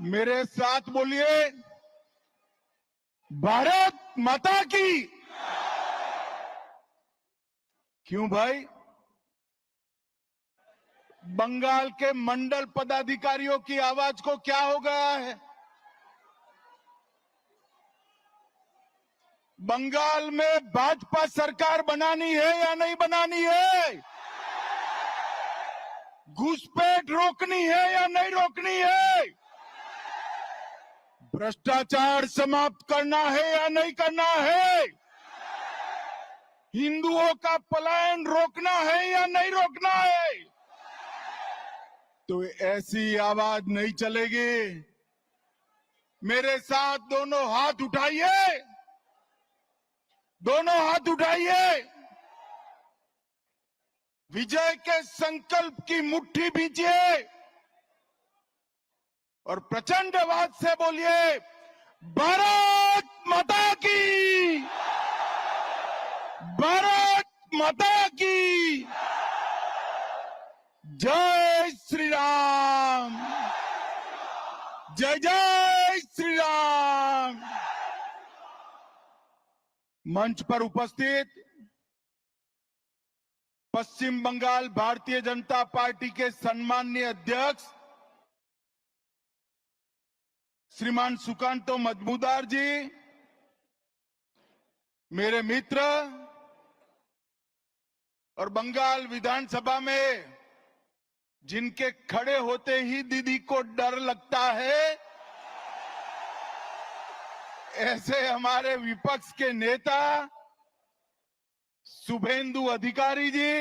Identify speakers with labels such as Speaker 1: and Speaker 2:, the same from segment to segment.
Speaker 1: मेरे साथ बोलिए, भारत माता की। क्यों भाई? बंगाल के मंडल पदाधिकारियों की आवाज को क्या हो गया है? बंगाल में भाजपा सरकार बनानी है या नहीं बनानी है? घुसपैठ रोकनी है या नहीं रोकनी है? भ्रष्टाचार समाप्त करना है या नहीं करना है? हिंदुओं का पलायन रोकना है या नहीं रोकना है? तो ऐसी आवाज नहीं चलेगी। मेरे साथ दोनों हाथ उठाइए, दोनों हाथ उठाइए। विजय के संकल्प की मुट्ठी भींचिए और प्रचंड आवाज से बोलिए, भारत माता की, भारत माता की। जय श्री राम, जय जय श्री राम। मंच पर उपस्थित पश्चिम बंगाल भारतीय जनता पार्टी के सम्माननीय अध्यक्ष श्रीमान सुकांतो मजमूदार जी, मेरे मित्र और बंगाल विधानसभा में जिनके खड़े होते ही दीदी को डर लगता है, ऐसे हमारे विपक्ष के नेता शुभेंदु अधिकारी जी,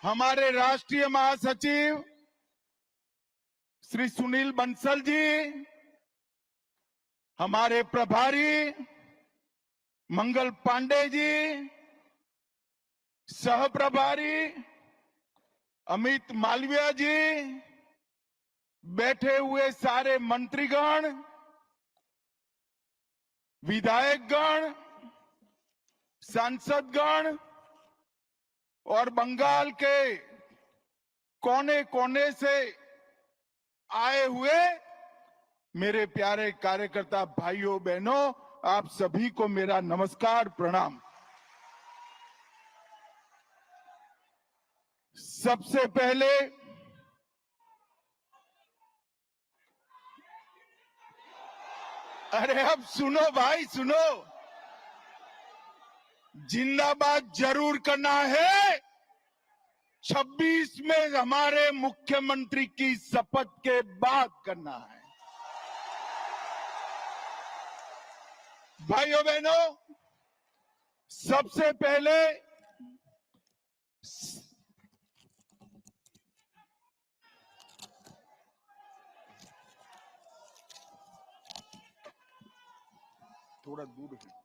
Speaker 1: हमारे राष्ट्रीय महासचिव श्री सुनील बंसल जी, हमारे प्रभारी मंगल पांडे जी, सह प्रभारी अमित मालविया जी, बैठे हुए सारे मंत्रीगण, विधायकगण, सांसदगण और बंगाल के कोने कोने से आए हुए मेरे प्यारे कार्यकर्ता भाइयों बहनों, आप सभी को मेरा नमस्कार, प्रणाम। सबसे पहले अरे अब सुनो भाई, सुनो। जिंदाबाद जरूर करना है। 26 में हमारे मुख्यमंत्री की शपथ के बाद करना है। भाइयों बहनों, सबसे पहले थोड़ा दूर है।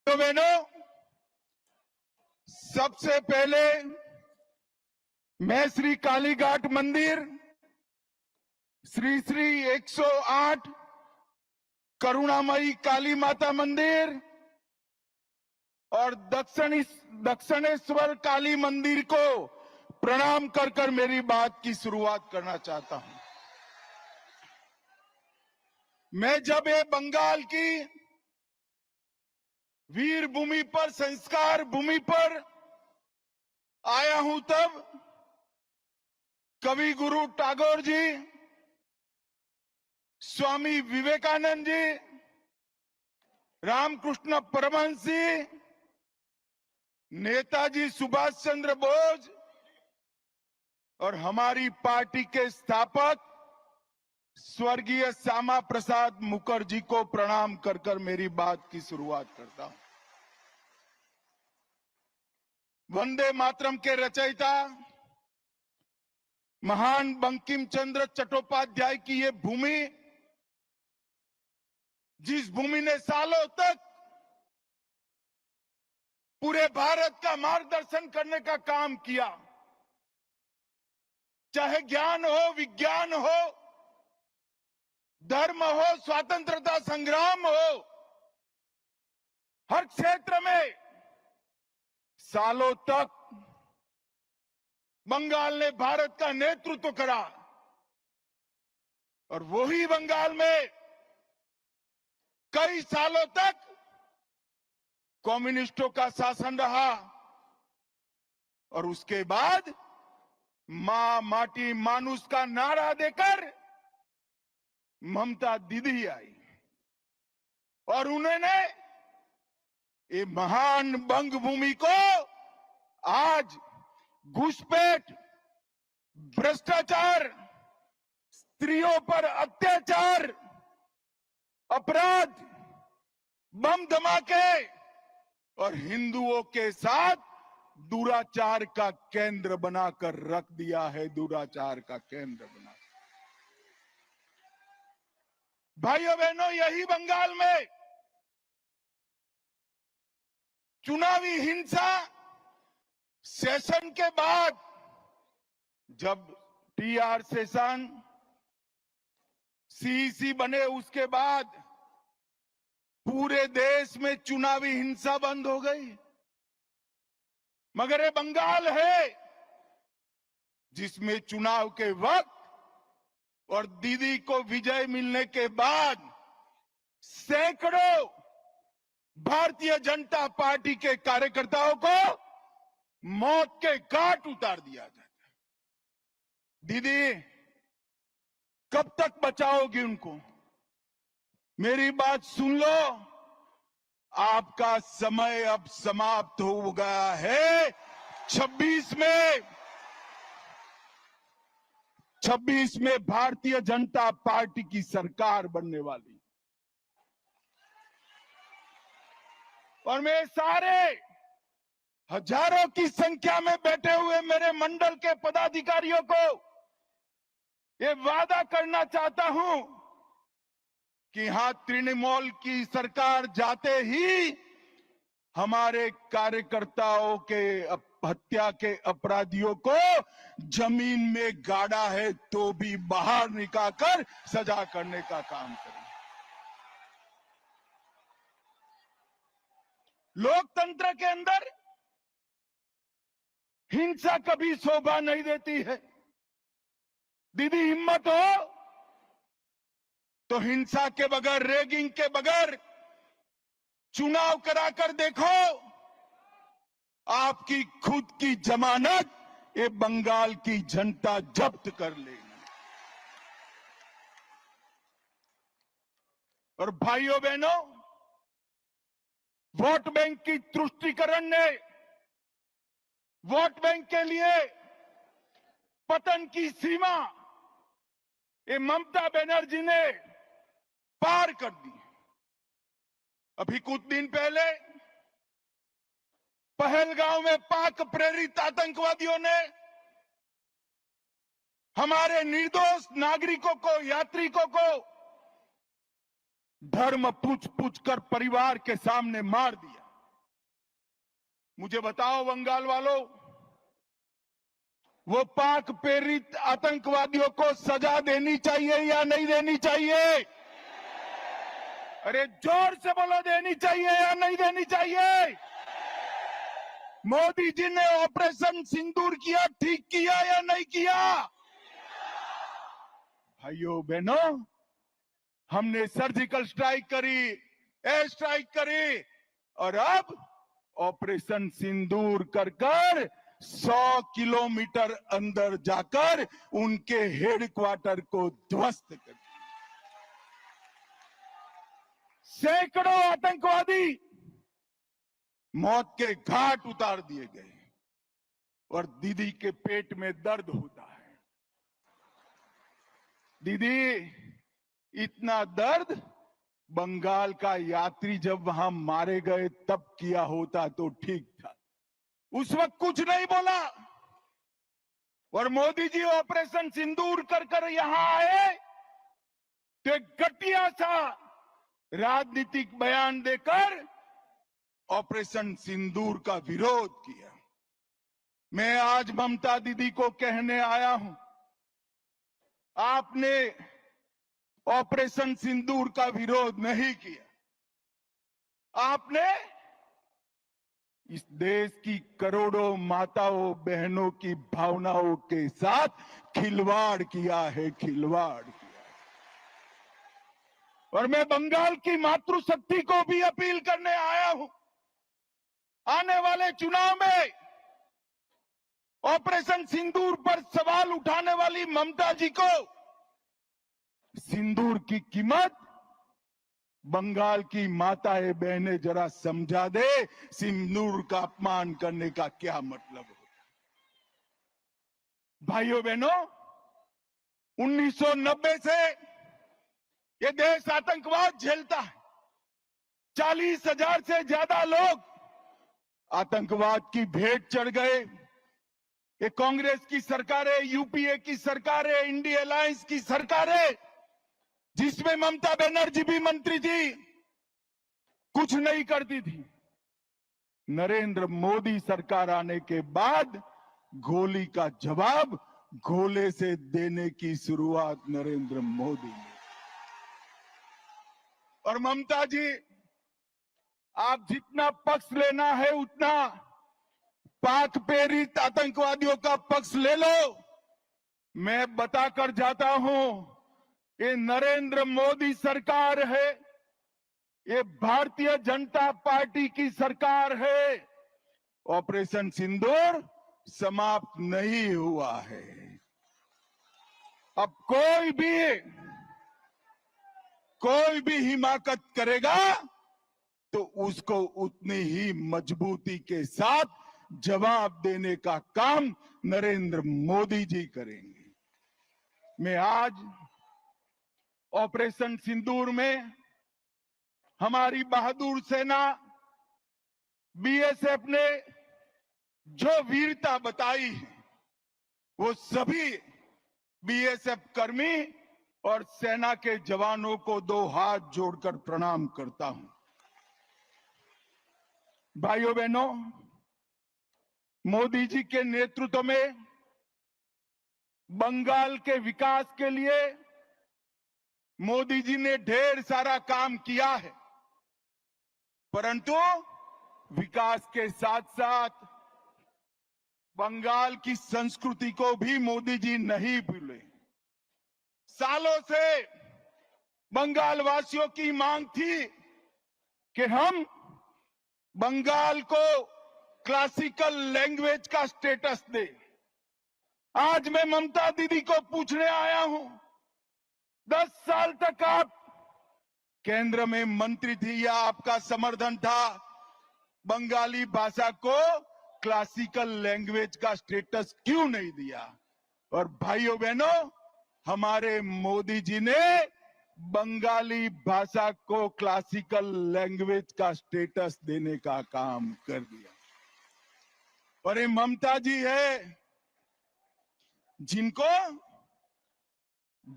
Speaker 1: बहनों, सबसे पहले मैं श्री कालीघाट मंदिर, श्री श्री 108 करुणामयी काली माता मंदिर और दक्षिणेश्वर काली मंदिर को प्रणाम कर कर मेरी बात की शुरुआत करना चाहता हूं। मैं जब ये बंगाल की वीर भूमि पर, संस्कार भूमि पर आया हूं, तब कवि गुरु टैगोर जी, स्वामी विवेकानंद जी, रामकृष्ण परमहंस जी, नेताजी सुभाष चंद्र बोस और हमारी पार्टी के स्थापक स्वर्गीय श्यामा प्रसाद मुखर्जी को प्रणाम कर कर मेरी बात की शुरुआत करता हूं। वंदे मातरम के रचयिता महान बंकिम चंद्र चट्टोपाध्याय की ये भूमि, जिस भूमि ने सालों तक पूरे भारत का मार्गदर्शन करने का काम किया। चाहे ज्ञान हो, विज्ञान हो, धर्म हो, स्वतंत्रता संग्राम हो, हर क्षेत्र में सालों तक बंगाल ने भारत का नेतृत्व करा। और वही बंगाल में कई सालों तक कम्युनिस्टों का शासन रहा। और उसके बाद मां माटी मानुष का नारा देकर ममता दीदी आई और उन्होंने ये महान बंग भूमि को आज घुसपैठ, भ्रष्टाचार, स्त्रियों पर अत्याचार, अपराध, बम धमाके और हिंदुओं के साथ दुराचार का केंद्र बनाकर रख दिया है। दुराचार का केंद्र बना। भाइयों बहनों, यही बंगाल में चुनावी हिंसा सेशन के बाद, जब टीआर सेशन सीईसी बने, उसके बाद पूरे देश में चुनावी हिंसा बंद हो गई। मगर ये बंगाल है जिसमें चुनाव के वक्त और दीदी को विजय मिलने के बाद सैकड़ों भारतीय जनता पार्टी के कार्यकर्ताओं को मौत के घाट उतार दिया जाता है। दीदी, कब तक बचाओगी उनको? मेरी बात सुन लो, आपका समय अब समाप्त हो गया है। 26 में भारतीय जनता पार्टी की सरकार बनने वाली। और मैं सारे हजारों की संख्या में बैठे हुए मेरे मंडल के पदाधिकारियों को ये वादा करना चाहता हूं कि यहां तृणमूल की सरकार जाते ही हमारे कार्यकर्ताओं के हत्या के अपराधियों को जमीन में गाड़ा है तो भी बाहर निकालकर सजा करने का काम करें। लोकतंत्र के अंदर हिंसा कभी शोभा नहीं देती है। दीदी, हिम्मत हो तो हिंसा के बगैर, रैगिंग के बगैर चुनाव कराकर देखो। आपकी खुद की जमानत ये बंगाल की जनता जब्त कर लेगी। और भाइयों बहनों, वोट बैंक की तुष्टीकरण ने वोट बैंक के लिए पतन की सीमा ये ममता बनर्जी ने पार कर दी। अभी कुछ दिन पहले पहलगांव में पाक प्रेरित आतंकवादियों ने हमारे निर्दोष नागरिकों को, यात्रिकों को धर्म पूछ कर परिवार के सामने मार दिया। मुझे बताओ बंगाल वालों, वो पाक प्रेरित आतंकवादियों को सजा देनी चाहिए या नहीं देनी चाहिए? अरे जोर से बोलो, देनी चाहिए या नहीं देनी चाहिए? मोदी जी ने ऑपरेशन सिंदूर किया, ठीक किया या नहीं किया? भाइयों बहनों, हमने सर्जिकल स्ट्राइक करी, एयर स्ट्राइक करी और अब ऑपरेशन सिंदूर कर 100 किलोमीटर अंदर जाकर उनके हेडक्वार्टर को ध्वस्त कर दिया। सैकड़ों आतंकवादी मौत के घाट उतार दिए गए और दीदी के पेट में दर्द होता है। दीदी, इतना दर्द बंगाल का यात्री जब वहां मारे गए तब किया होता तो ठीक था। उस वक्त कुछ नहीं बोला और मोदी जी ऑपरेशन सिंदूर कर यहां आए तो एक घटिया सा राजनीतिक बयान देकर ऑपरेशन सिंदूर का विरोध किया। मैं आज ममता दीदी को कहने आया हूं, आपने ऑपरेशन सिंदूर का विरोध नहीं किया, आपने इस देश की करोड़ों माताओं बहनों की भावनाओं के साथ खिलवाड़ किया है, खिलवाड़ किया है। और मैं बंगाल की मातृशक्ति को भी अपील करने आया हूं, आने वाले चुनाव में ऑपरेशन सिंदूर पर सवाल उठाने वाली ममता जी को सिंदूर की कीमत बंगाल की माताएं बहनें जरा समझा दे, सिंदूर का अपमान करने का क्या मतलब होता है। भाइयों बहनों, 1990 से ये देश आतंकवाद झेलता है। 40,000 से ज्यादा लोग आतंकवाद की भेंट चढ़ गए। ये कांग्रेस की सरकारें, यूपीए की सरकारें, इंडिया अलायंस की सरकारें, जिसमें ममता बनर्जी भी मंत्री थी, कुछ नहीं करती थी। नरेंद्र मोदी सरकार आने के बाद गोली का जवाब गोले से देने की शुरुआत नरेंद्र मोदी ने। और ममता जी, आप जितना पक्ष लेना है उतना पाक प्रेरित आतंकवादियों का पक्ष ले लो। मैं बताकर जाता हूं, ये नरेंद्र मोदी सरकार है, ये भारतीय जनता पार्टी की सरकार है। ऑपरेशन सिंदूर समाप्त नहीं हुआ है। अब कोई भी हिमाकत करेगा तो उसको उतनी ही मजबूती के साथ जवाब देने का काम नरेंद्र मोदी जी करेंगे। मैं आज ऑपरेशन सिंदूर में हमारी बहादुर सेना बीएसएफ ने जो वीरता बताई है, वो सभी बीएसएफ कर्मी और सेना के जवानों को दो हाथ जोड़कर प्रणाम करता हूं। भाइयों बहनों, मोदी जी के नेतृत्व में बंगाल के विकास के लिए मोदी जी ने ढेर सारा काम किया है, परंतु विकास के साथ साथ बंगाल की संस्कृति को भी मोदी जी नहीं भूले। सालों से बंगाल वासियों की मांग थी कि हम बंगाल को क्लासिकल लैंग्वेज का स्टेटस दें। आज मैं ममता दीदी को पूछने आया हूं, 10 साल तक आप केंद्र में मंत्री थी या आपका समर्थन था, बंगाली भाषा को क्लासिकल लैंग्वेज का स्टेटस क्यों नहीं दिया? और भाइयों बहनों, हमारे मोदी जी ने बंगाली भाषा को क्लासिकल लैंग्वेज का स्टेटस देने का काम कर दिया। और ये ममता जी है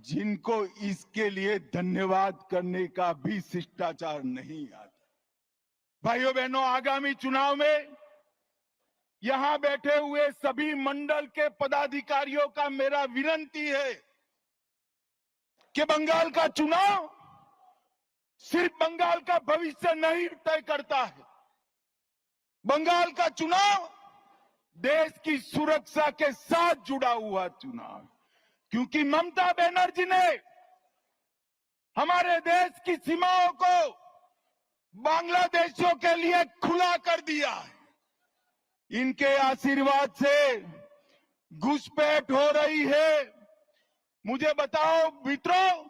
Speaker 1: जिनको इसके लिए धन्यवाद करने का भी शिष्टाचार नहीं आता। भाइयों बहनों, आगामी चुनाव में यहां बैठे हुए सभी मंडल के पदाधिकारियों का मेरा विनती है कि बंगाल का चुनाव सिर्फ बंगाल का भविष्य नहीं तय करता है। बंगाल का चुनाव देश की सुरक्षा के साथ जुड़ा हुआ चुनाव, क्योंकि ममता बनर्जी ने हमारे देश की सीमाओं को बांग्लादेशियों के लिए खुला कर दिया है। इनके आशीर्वाद से घुसपैठ हो रही है। मुझे बताओ मित्रों,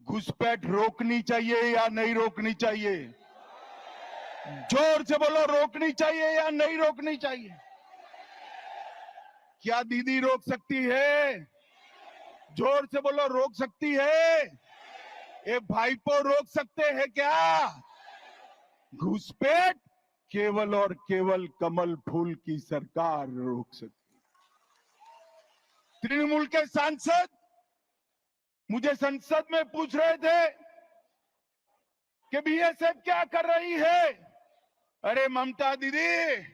Speaker 1: घुसपैठ रोकनी चाहिए या नहीं रोकनी चाहिए? जोर से बोलो, रोकनी चाहिए या नहीं रोकनी चाहिए? क्या दीदी रोक सकती है? जोर से बोलो, रोक सकती है? ये भाईपो रोक सकते हैं क्या? घुसपैठ केवल और केवल कमल फूल की सरकार रोक सकती है। तृणमूल के सांसद मुझे संसद में पूछ रहे थे कि बीएसएफ क्या कर रही है। अरे ममता दीदी,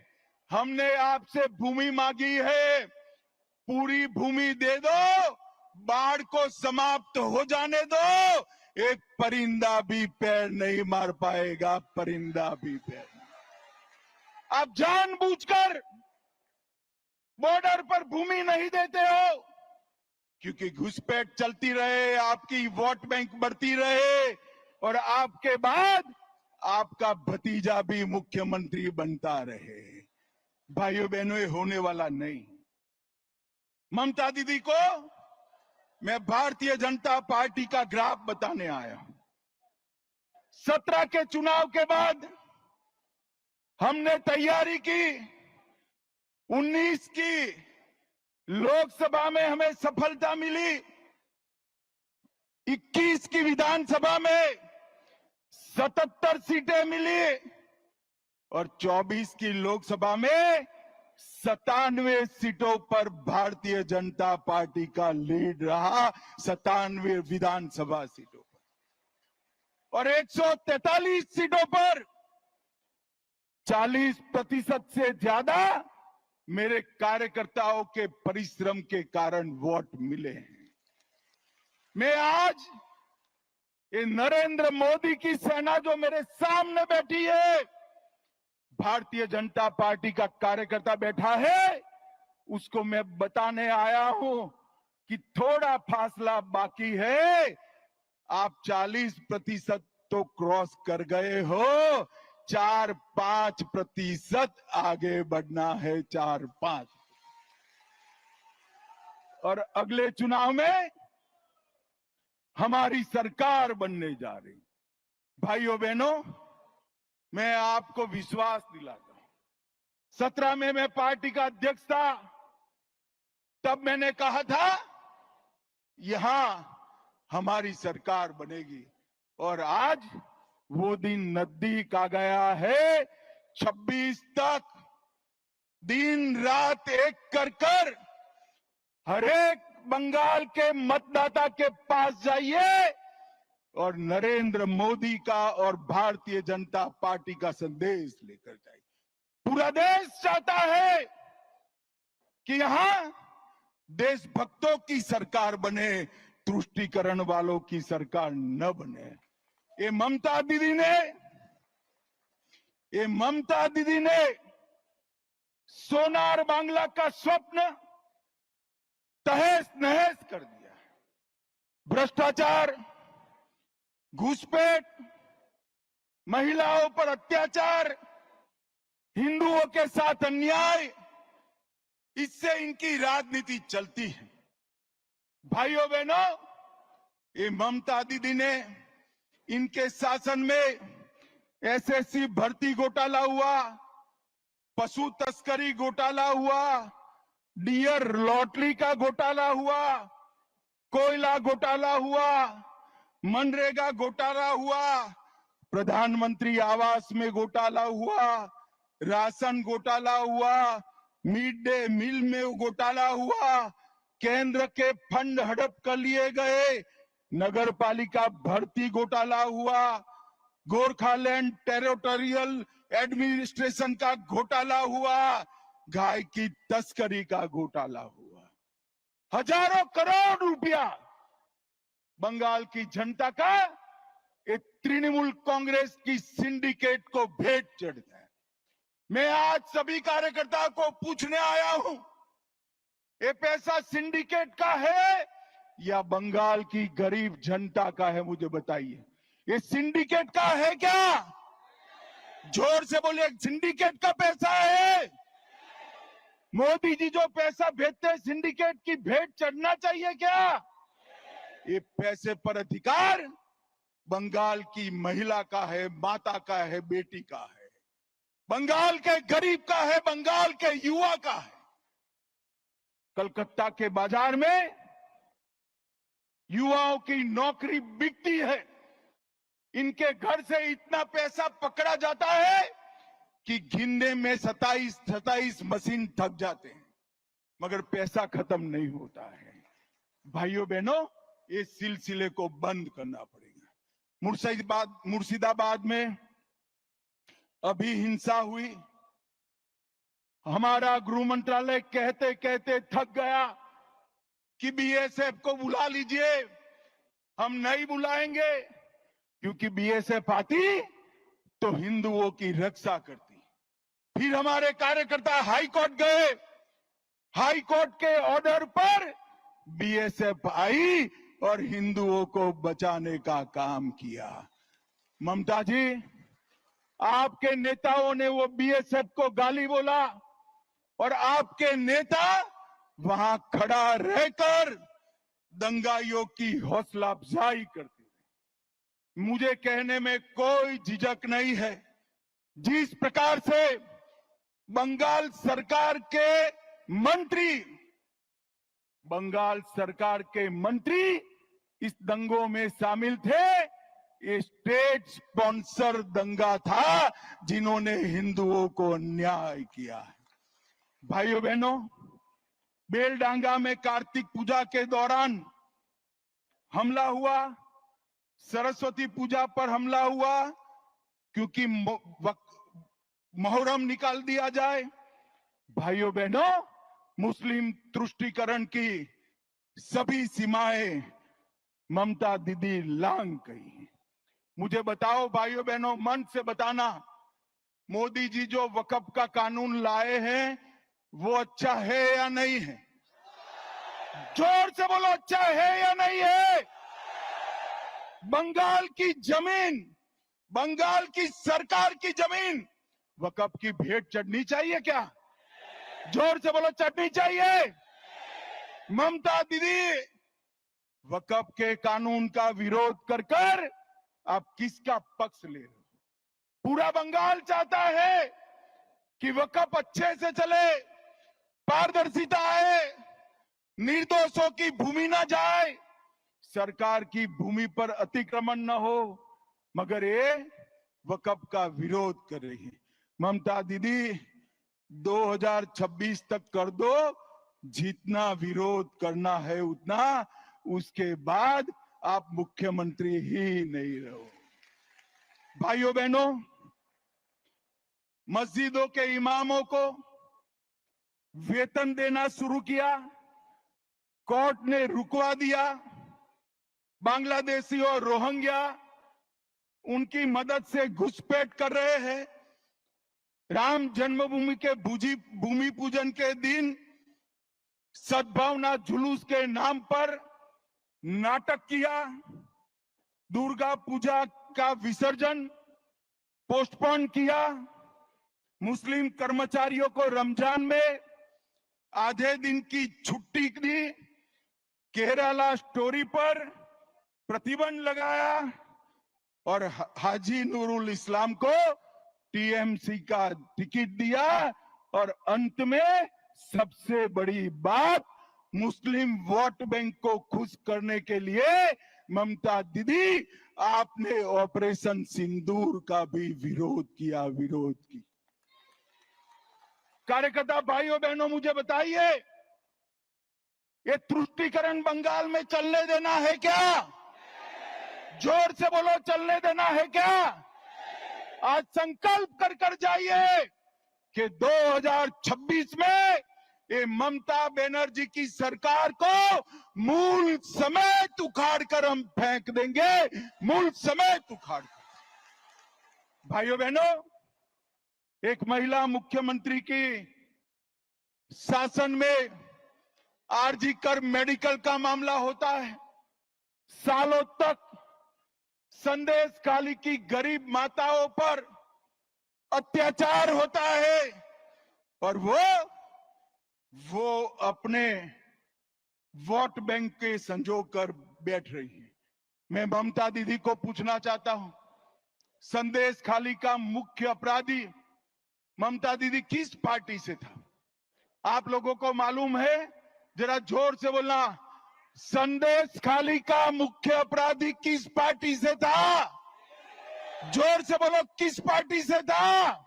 Speaker 1: हमने आपसे भूमि मांगी है, पूरी भूमि दे दो, बाढ़ को समाप्त हो जाने दो, एक परिंदा भी पैर नहीं मार पाएगा, परिंदा भी पैर। आप जानबूझकर बॉर्डर पर भूमि नहीं देते हो क्योंकि घुसपैठ चलती रहे, आपकी वोट बैंक बढ़ती रहे और आपके बाद आपका भतीजा भी मुख्यमंत्री बनता रहे। भाइयों बहनों, ये होने वाला नहीं। ममता दीदी को मैं भारतीय जनता पार्टी का ग्राफ बताने आया हूं। 17 के चुनाव के बाद हमने तैयारी की, 19 की लोकसभा में हमें सफलता मिली, 21 की विधानसभा में 77 सीटें मिली और 24 की लोकसभा में 97 सीटों पर भारतीय जनता पार्टी का लीड रहा, 97 विधानसभा सीटों पर और 143 सीटों पर 40% से ज्यादा मेरे कार्यकर्ताओं के परिश्रम के कारण वोट मिले हैं। मैं आज ये नरेंद्र मोदी की सेना जो मेरे सामने बैठी है, भारतीय जनता पार्टी का कार्यकर्ता बैठा है, उसको मैं बताने आया हूं कि थोड़ा फासला बाकी है, आप 40% तो क्रॉस कर गए हो, 4-5% आगे बढ़ना है, 4-5। और अगले चुनाव में हमारी सरकार बनने जा रही। भाइयों बहनों, मैं आपको विश्वास दिलाता हूं, 17 में मैं पार्टी का अध्यक्ष था, तब मैंने कहा था यहां हमारी सरकार बनेगी और आज वो दिन नजदीक आ गया है। 26 तक दिन रात एक कर हर एक बंगाल के मतदाता के पास जाइए और नरेंद्र मोदी का और भारतीय जनता पार्टी का संदेश लेकर जाइए। पूरा देश चाहता है कि यहां देशभक्तों की सरकार बने, तुष्टीकरण वालों की सरकार न बने। ये ममता दीदी ने सोनार बांग्ला का स्वप्न तहस नहस कर दिया। भ्रष्टाचार, घुसपैठ, महिलाओं पर अत्याचार, हिंदुओं के साथ अन्याय, इससे इनकी राजनीति चलती है। भाइयों बहनों, ये ममता दीदी ने इनके शासन में एसएससी भर्ती घोटाला हुआ, पशु तस्करी घोटाला हुआ, डियर लॉटरी का घोटाला हुआ, कोयला घोटाला हुआ, मनरेगा घोटाला हुआ, प्रधानमंत्री आवास में घोटाला हुआ, राशन घोटाला हुआ, मिड डे मील में घोटाला हुआ, केंद्र के फंड हड़प कर लिए गए, नगर पालिका भर्ती घोटाला हुआ, गोरखालैंड टेरिटोरियल एडमिनिस्ट्रेशन का घोटाला हुआ, गाय की तस्करी का घोटाला हुआ। हजारों करोड़ रुपया बंगाल की जनता का एक तृणमूल कांग्रेस की सिंडिकेट को भेंट चढ़ता है। मैं आज सभी कार्यकर्ताओं को पूछने आया हूं, ये पैसा सिंडिकेट का है या बंगाल की गरीब जनता का है? मुझे बताइए, ये सिंडिकेट का है क्या? जोर से बोलिए, सिंडिकेट का पैसा है। मोदी जी जो पैसा भेजते हैं, सिंडिकेट की भेंट चढ़ना चाहिए क्या? ये पैसे पर अधिकार बंगाल की महिला का है, माता का है, बेटी का है, बंगाल के गरीब का है, बंगाल के युवा का है। कलकत्ता के बाजार में युवाओं की नौकरी बिकती है, इनके घर से इतना पैसा पकड़ा जाता है कि गिनने में 27 मशीन थक जाते हैं, मगर पैसा खत्म नहीं होता है। भाइयों बहनों, इस सिलसिले को बंद करना पड़ेगा। मुर्शिदाबाद में अभी हिंसा हुई, हमारा गृह मंत्रालय कहते कहते थक गया कि बीएसएफ को बुला लीजिए। हम नहीं बुलाएंगे, क्योंकि बीएसएफ आती तो हिंदुओं की रक्षा करती। फिर हमारे कार्यकर्ता हाई कोर्ट गए, हाई कोर्ट के ऑर्डर पर बीएसएफ आई और हिंदुओं को बचाने का काम किया। ममता जी, आपके नेताओं ने वो बीएसएफ को गाली बोला और आपके नेता वहां खड़ा रहकर दंगाइयों की हौसला अफजाई करते हैं। मुझे कहने में कोई झिझक नहीं है, जिस प्रकार से बंगाल सरकार के मंत्री इस दंगों में शामिल थे, ये स्टेट स्पॉन्सर दंगा था जिन्होंने हिंदुओं को अन्याय किया है। भाइयों बहनों, बेलडांगा में कार्तिक पूजा के दौरान हमला हुआ, सरस्वती पूजा पर हमला हुआ, क्योंकि मुहर्रम निकाल दिया जाए। भाइयों बहनों, मुस्लिम तुष्टीकरण की सभी सीमाएं ममता दीदी लांघ गई। मुझे बताओ भाइयों बहनों, मन से बताना, मोदी जी जो वक्फ का कानून लाए हैं वो अच्छा है या नहीं है? जोर से बोलो, अच्छा है या नहीं है? बंगाल की जमीन, बंगाल की सरकार की जमीन वक्फ की भेंट चढ़नी चाहिए क्या? जोर से बोलो, चढ़नी चाहिए? ममता दीदी, वक्फ के कानून का विरोध कर कर आप किसका पक्ष ले रहे हो? पूरा बंगाल चाहता है कि वक्फ अच्छे से चले, पारदर्शिता आए, निर्दोषों की भूमि न जाए, सरकार की भूमि पर अतिक्रमण न हो, मगर ये वक्फ का विरोध कर रही है। ममता दीदी, 2026 तक कर दो, जितना विरोध करना है उतना, उसके बाद आप मुख्यमंत्री ही नहीं रहो। भाइयों बहनों, मस्जिदों के इमामों को वेतन देना शुरू किया, कोर्ट ने रुकवा दिया। बांग्लादेशी और रोहिंग्या उनकी मदद से घुसपैठ कर रहे हैं। राम जन्मभूमि के भूमि पूजन के दिन सद्भावना जुलूस के नाम पर नाटक किया। दुर्गा पूजा का विसर्जन पोस्टपोन किया। मुस्लिम कर्मचारियों को रमजान में आधे दिन की छुट्टी दी। केरला स्टोरी पर प्रतिबंध लगाया और हाजी नूरुल इस्लाम को टीएमसी का टिकट दिया। और अंत में सबसे बड़ी बात, मुस्लिम वोट बैंक को खुश करने के लिए ममता दीदी, आपने ऑपरेशन सिंदूर का भी विरोध किया। कार्यकर्ता भाइयों बहनों, मुझे बताइए, ये तुष्टीकरण बंगाल में चलने देना है क्या? जोर से बोलो, चलने देना है क्या? आज संकल्प कर जाइए कि 2026 में ये ममता बनर्जी की सरकार को मूल समेत उखाड़ कर हम फेंक देंगे, मूल समेत उखाड़ कर। भाइयों बहनों, एक महिला मुख्यमंत्री की शासन में आरजी कर मेडिकल का मामला होता है। सालों तक संदेश खाली की गरीब माताओं पर अत्याचार होता है और वो अपने वोट बैंक के संजो कर बैठ रही है। मैं ममता दीदी को पूछना चाहता हूं, संदेश खाली का मुख्य अपराधी ममता दीदी किस पार्टी से था? आप लोगों को मालूम है? जरा जोर से बोलना, संदेश खाली का मुख्य अपराधी किस पार्टी से था? जोर से बोलो, किस पार्टी से था?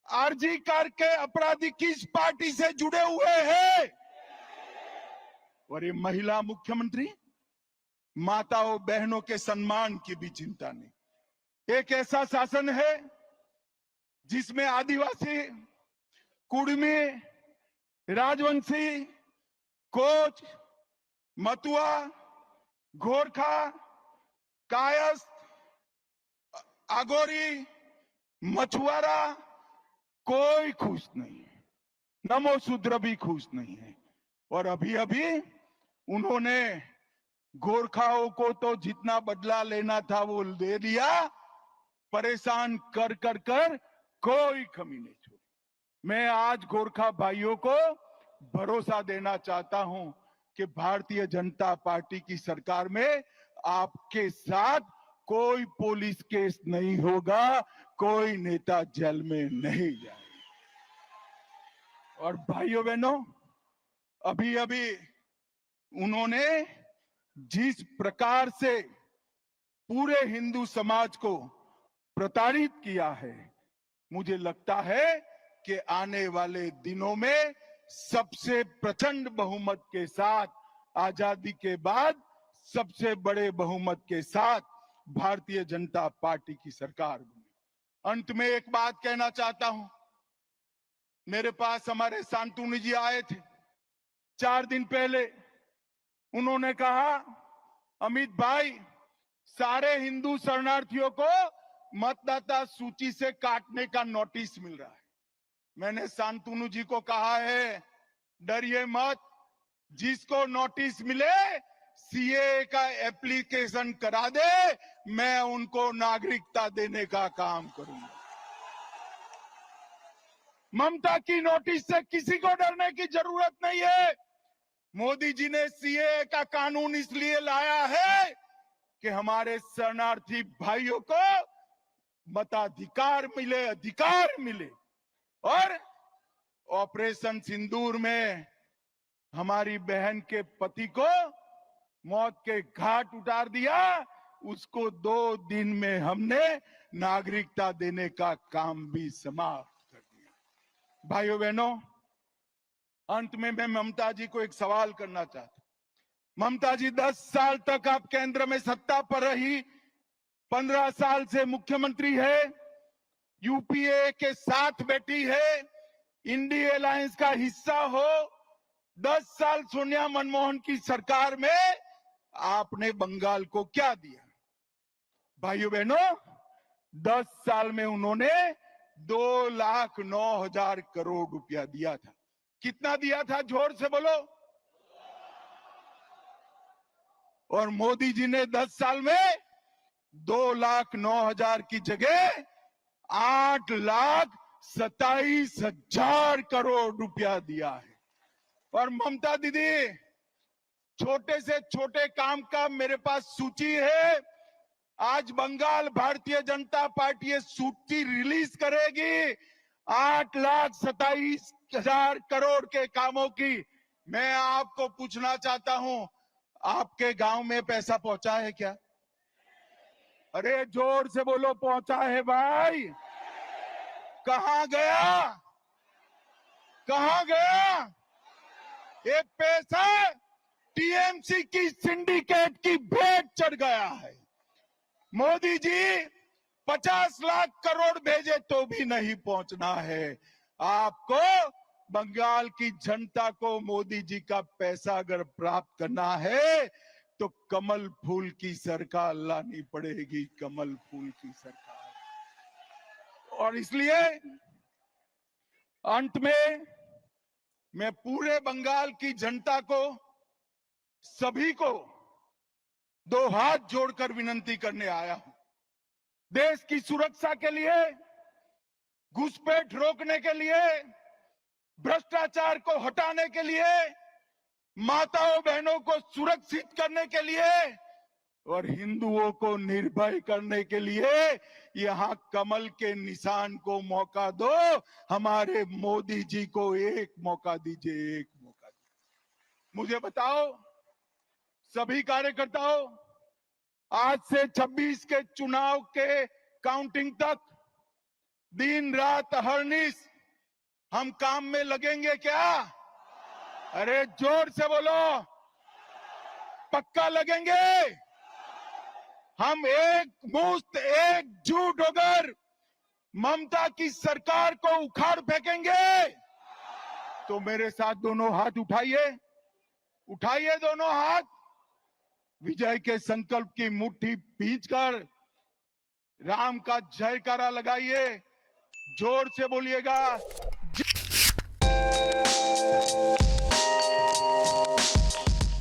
Speaker 1: आरजी कार के अपराधी किस पार्टी से जुड़े हुए हैं? और ये महिला मुख्यमंत्री माताओं बहनों के सम्मान की भी चिंता नहीं। एक ऐसा शासन है जिसमें आदिवासी, कुड़मी, राजवंशी, कोच, मतुआ, गोरखा, कायस्थ, आगोरी, मछुआरा कोई खुश नहीं है। नमोशूद्र भी खुश नहीं है। और अभी अभी उन्होंने गोरखाओं को तो जितना बदला लेना था वो दे दिया, परेशान कर कर कर कोई कमी नहीं छोड़ी। मैं आज गोरखा भाइयों को भरोसा देना चाहता हूं कि भारतीय जनता पार्टी की सरकार में आपके साथ कोई पुलिस केस नहीं होगा, कोई नेता जेल में नहीं जाएगा। और भाइयों बहनों, अभी अभी उन्होंने जिस प्रकार से पूरे हिंदू समाज को प्रताड़ित किया है, मुझे लगता है कि आने वाले दिनों में सबसे प्रचंड बहुमत के साथ, आजादी के बाद सबसे बड़े बहुमत के साथ भारतीय जनता पार्टी की सरकार बनी। अंत में एक बात कहना चाहता हूं। मेरे पास हमारे शांतनु जी आए थे 4 दिन पहले। उन्होंने कहा, अमित भाई, सारे हिंदू शरणार्थियों को मतदाता सूची से काटने का नोटिस मिल रहा है। मैंने शांतनु जी को कहा है, डरिए मत, जिसको नोटिस मिले सीए का एप्लीकेशन करा दे, मैं उनको नागरिकता देने का काम करूंगा। ममता की नोटिस से किसी को डरने की जरूरत नहीं है। मोदी जी ने सीए का कानून इसलिए लाया है कि हमारे शरणार्थी भाइयों को मताधिकार मिले, अधिकार मिले। और ऑपरेशन सिंदूर में हमारी बहन के पति को मौत के घाट उतार दिया, उसको 2 दिन में हमने नागरिकता देने का काम भी समाप्त कर दिया। भाइयों बहनों, अंत में मैं ममता जी को एक सवाल करना चाहता हूं। ममता जी 10 साल तक आप केंद्र में सत्ता पर रही, 15 साल से मुख्यमंत्री है, यूपीए के साथ बैठी है, इंडिया अलायंस का हिस्सा हो। 10 साल सोनिया मनमोहन की सरकार में आपने बंगाल को क्या दिया? भाइयों बहनों, 10 साल में उन्होंने 2,09,000 करोड़ रुपया दिया था। कितना दिया था? जोर से बोलो। और मोदी जी ने 10 साल में 2,09,000 की जगह 8,27,000 करोड़ रुपया दिया है। और ममता दीदी, छोटे से छोटे काम का मेरे पास सूची है। आज बंगाल भारतीय जनता पार्टी ये सूची रिलीज करेगी 8,27,000 करोड़ के कामों की। मैं आपको पूछना चाहता हूं, आपके गांव में पैसा पहुंचा है क्या? अरे जोर से बोलो, पहुंचा है भाई? कहां गया? कहां गया ये पैसा? टीएमसी की सिंडिकेट की भेंट चढ़ गया है। मोदी जी 50 लाख करोड़ भेजे तो भी नहीं पहुंचना है। आपको बंगाल की जनता को मोदी जी का पैसा अगर प्राप्त करना है तो कमल फूल की सरकार लानी पड़ेगी, कमल फूल की सरकार। और इसलिए अंत में मैं पूरे बंगाल की जनता को, सभी को 2 हाथ जोड़कर विनंती करने आया हूं। देश की सुरक्षा के लिए, घुसपैठ रोकने के लिए, भ्रष्टाचार को हटाने के लिए, माताओं बहनों को सुरक्षित करने के लिए और हिंदुओं को निर्भय करने के लिए यहां कमल के निशान को मौका दो। हमारे मोदी जी को एक मौका दीजिए, एक मौका दीजिए। मुझे बताओ सभी कार्यकर्ताओं, आज से 26 के चुनाव के काउंटिंग तक दिन रात अहर्निश हम काम में लगेंगे क्या? अरे जोर से बोलो, पक्का लगेंगे? हम एकजुट होकर ममता की सरकार को उखाड़ फेंकेंगे। तो मेरे साथ दोनों हाथ उठाइए, उठाइए दोनों हाथ, विजय के संकल्प की मुट्ठी भींचकर राम का जयकारा लगाइए, जोर से बोलिएगा,